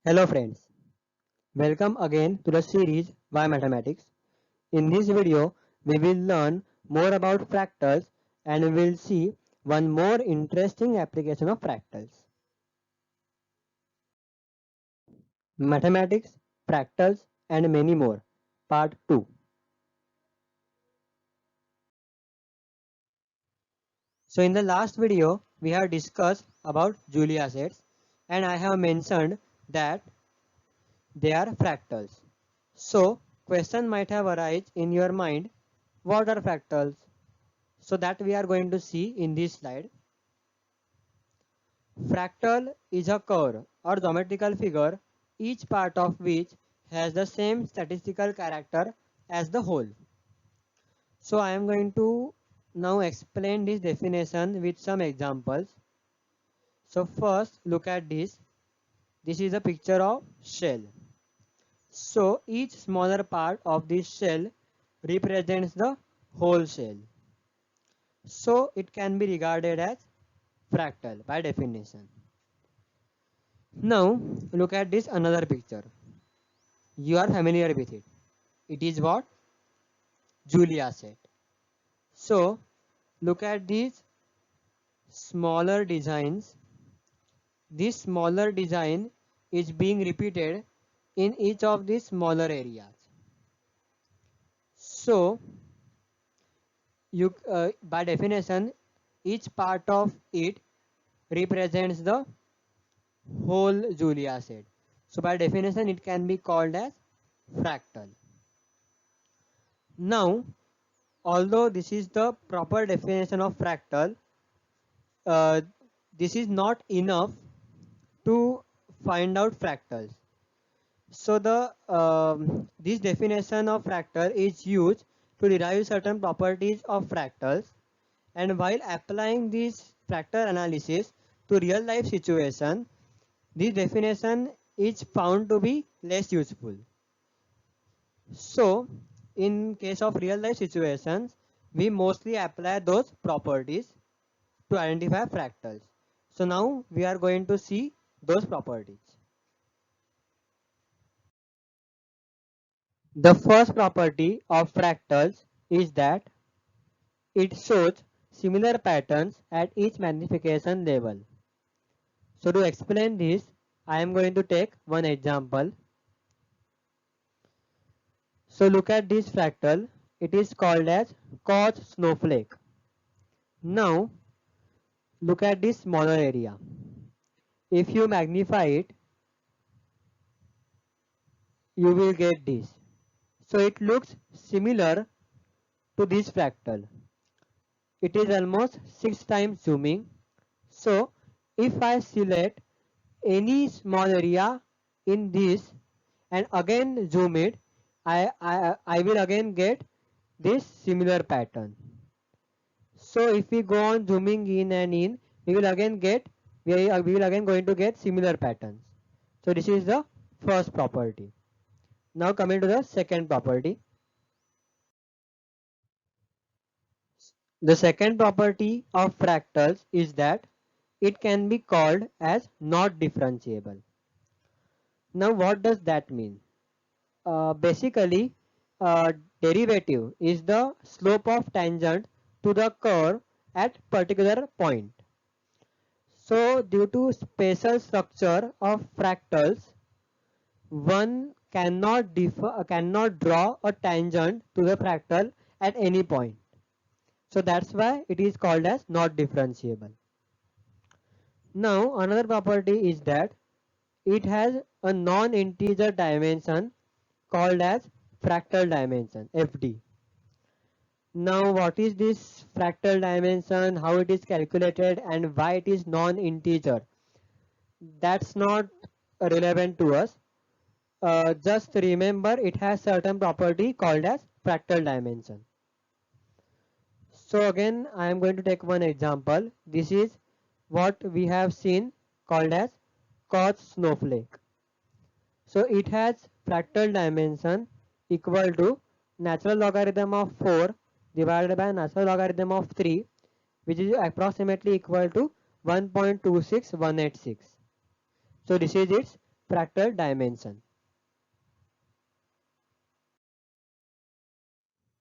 Hello friends, welcome again to the series Why Mathematics. In this video, we will learn more about fractals and we will see one more interesting application of fractals. Mathematics, fractals and many more. Part 2. So in the last video, we have discussed about Julia sets and I have mentioned that they are fractals. So question might have arisen in your mind, what are fractals? So that we are going to see in this slide. Fractal is a curve or geometrical figure, each part of which has the same statistical character as the whole. So I am going to now explain this definition with some examples. So first look at this. This is a picture of shell. So each smaller part of this shell represents the whole shell. So it can be regarded as fractal by definition. Now look at this another picture. You are familiar with it. It is what? Julia set. So look at these smaller designs. This smaller design is being repeated in each of these smaller areas. So you by definition each part of it represents the whole Julia set. So by definition it can be called as fractal. Now although this is the proper definition of fractal, uh, this is not enough to find out fractals. So the this definition of fractal is used to derive certain properties of fractals, and while applying this fractal analysis to real life situation, this definition is found to be less useful. So in case of real life situations, we mostly apply those properties to identify fractals. So now we are going to see those properties. The first property of fractals is that it shows similar patterns at each magnification level. So to explain this, I am going to take one example. So look at this fractal. It is called as cos snowflake. Now look at this smaller area. If you magnify it, you will get this. So it looks similar to this fractal. It is almost 6 times zooming. So if I select any small area in this and again zoom it, I will again get this similar pattern. So if we go on zooming in and in, we will again get we will again going to get similar patterns. So this is the first property. Now coming to the second property. The second property of fractals is that it can be called as not differentiable. Now what does that mean? Basically, derivative is the slope of tangent to the curve at particular point. So due to spatial structure of fractals, one cannot draw a tangent to the fractal at any point. So that's why it is called as not differentiable. Now another property is that it has a non-integer dimension called as fractal dimension FD. Now what is this fractal dimension, how it is calculated and why it is non-integer? That's not relevant to us. Just remember it has certain property called as fractal dimension. So again I am going to take one example. This is what we have seen called as cos snowflake. So it has fractal dimension equal to natural logarithm of 4 divided by natural logarithm of 3, which is approximately equal to 1.26186. So this is its fractal dimension.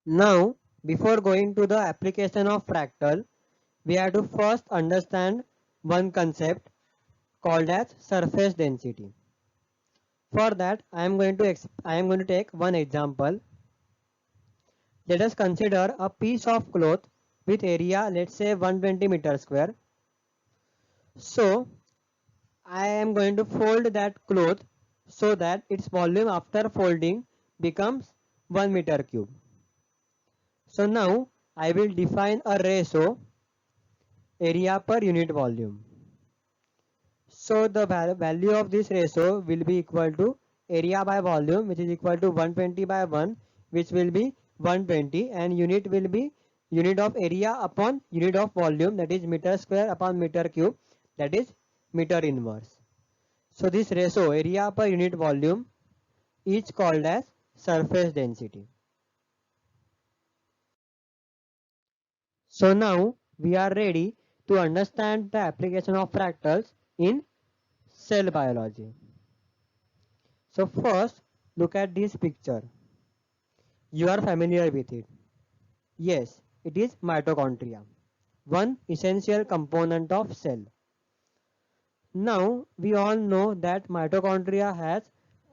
Now, before going to the application of fractal, we have to first understand one concept called as surface density. For that, I am going to take one example. Let us consider a piece of cloth with area, let's say 120 meter square. So I am going to fold that cloth so that its volume after folding becomes 1 meter cube. So now I will define a ratio area per unit volume. So the value of this ratio will be equal to area by volume, which is equal to 120 by 1, which will be 120, and unit will be unit of area upon unit of volume, that is meter square upon meter cube, that is meter inverse. So this ratio area per unit volume is called as surface density. So now we are ready to understand the application of fractals in cell biology. So first, look at this picture. You are familiar with it. Yes, it is mitochondria, one essential component of cell. Now, we all know that mitochondria has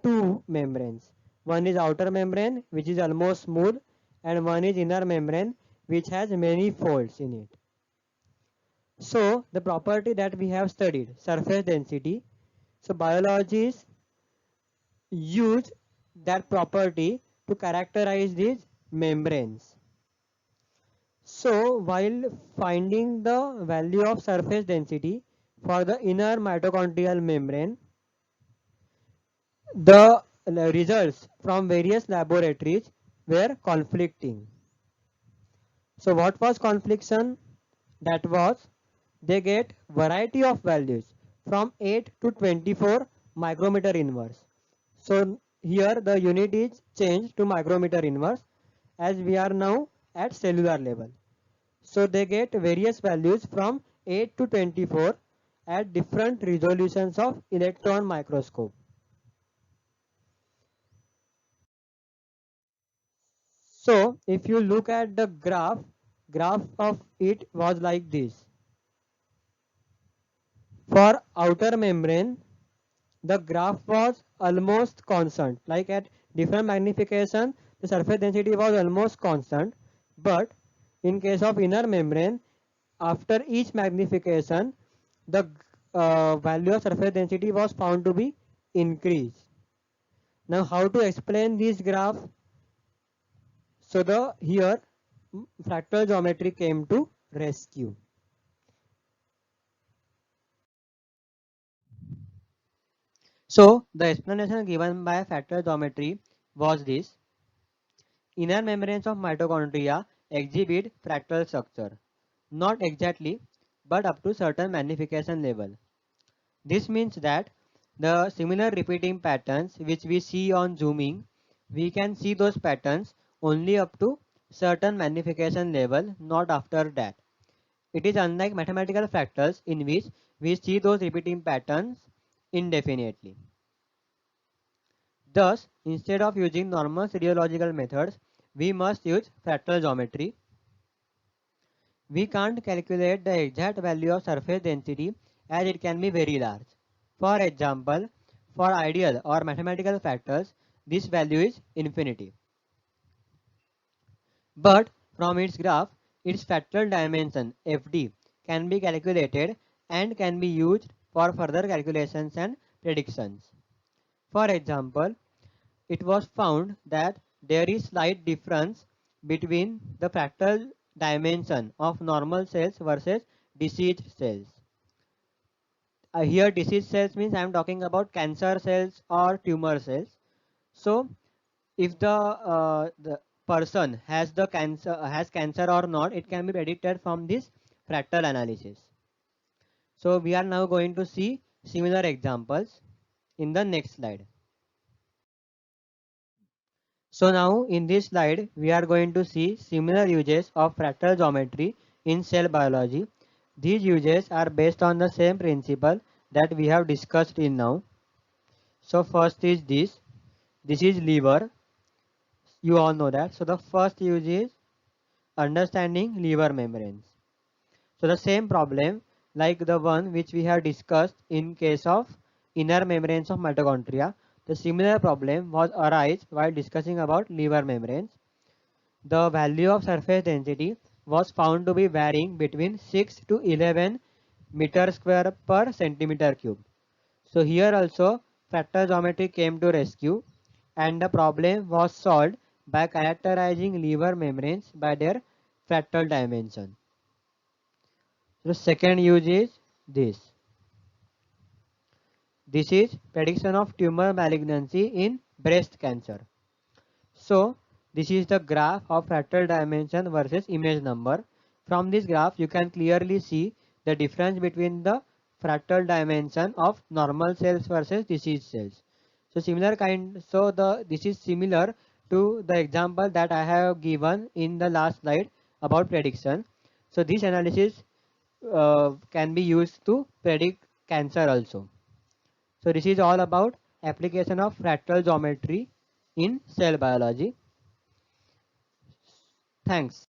two membranes. One is outer membrane, which is almost smooth, and one is inner membrane, which has many folds in it. So, the property that we have studied, surface density, so biologists use that property to characterize these membranes. So while finding the value of surface density for the inner mitochondrial membrane, the results from various laboratories were conflicting. So what was confliction? That was they get variety of values from 8 to 24 micrometer inverse. So here the unit is changed to micrometer inverse as we are now at cellular level. So they get various values from 8 to 24 at different resolutions of electron microscope. So if you look at the graph of it was like this. For outer membrane, the graph was almost constant. Like at different magnification, the surface density was almost constant. But in case of inner membrane, after each magnification, the value of surface density was found to be increased. Now, how to explain this graph? So the here fractal geometry came to rescue. So the explanation given by fractal geometry was this: inner membranes of mitochondria exhibit fractal structure, not exactly, but up to certain magnification level. This means that the similar repeating patterns which we see on zooming, we can see those patterns only up to certain magnification level, not after that. It is unlike mathematical fractals in which we see those repeating patterns indefinitely. Thus, instead of using normal seriological methods, we must use fractal geometry. We can't calculate the exact value of surface density as it can be very large. For example, for ideal or mathematical fractals, this value is infinity. But from its graph, its fractal dimension fd can be calculated and can be used for further calculations and predictions. For example, it was found that there is slight difference between the fractal dimension of normal cells versus diseased cells. Here diseased cells means I am talking about cancer cells or tumor cells. So if the person has cancer or not, it can be predicted from this fractal analysis. So we are now going to see similar examples in the next slide. So now in this slide we are going to see similar uses of fractal geometry in cell biology. These uses are based on the same principle that we have discussed in now. So first is this. This is liver. You all know that. So the first use is understanding liver membranes. So the same problem like the one which we have discussed in case of inner membranes of mitochondria, the similar problem was arise while discussing about liver membranes. The value of surface density was found to be varying between 6 to 11 meter square per centimeter cube. So here also fractal geometry came to rescue and the problem was solved by characterizing liver membranes by their fractal dimension. The second use is this. This is prediction of tumor malignancy in breast cancer. So this is the graph of fractal dimension versus image number. From this graph you can clearly see the difference between the fractal dimension of normal cells versus diseased cells. So this is similar to the example that I have given in the last slide about prediction. So this analysis can be used to predict cancer also. So this is all about application of fractal geometry in cell biology. Thanks.